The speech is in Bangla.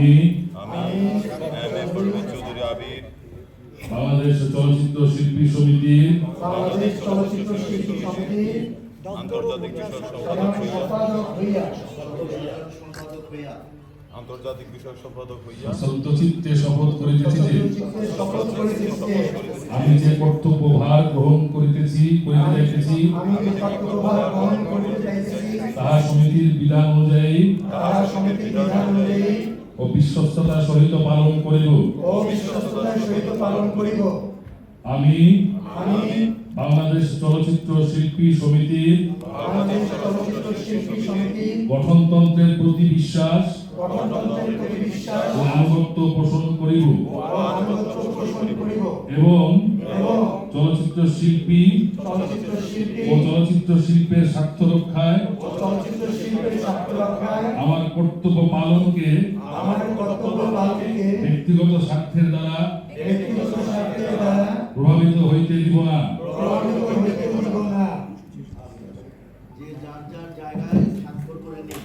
আমি এম এ পরভেজ চৌধুরী আবির বাংলাদেশ চলচ্চিত্র শিল্পী সমিতির আন্তর্জাতিক বিষয়ক সম্পাদক হইয়া সত্যচিত্তে শপথ করিতেছি যে আমি যে কর্তব্যভার গ্রহণ করিতে যাইতেছি তাহা সমিতির বিধান অনুযায়ী ও বিশ্বস্ততার সহিত পালন করিব। আমি বাংলাদেশ চলচ্চিত্র শিল্পী সমিতির গঠনতন্ত্রের প্রতি বিশ্বাস ও আনুগত্য পোষণ করিব এবং চলচ্চিত্র শিল্পী ও চলচ্চিত্র শিল্পের স্বার্থ রক্ষায় আমার কর্তব্য পালনকে ব্যক্তিগত স্বার্থের দ্বারা প্রভাবিত হইতে দিব না। যে যার যার জায়গায় স্বাক্ষর করে নিন।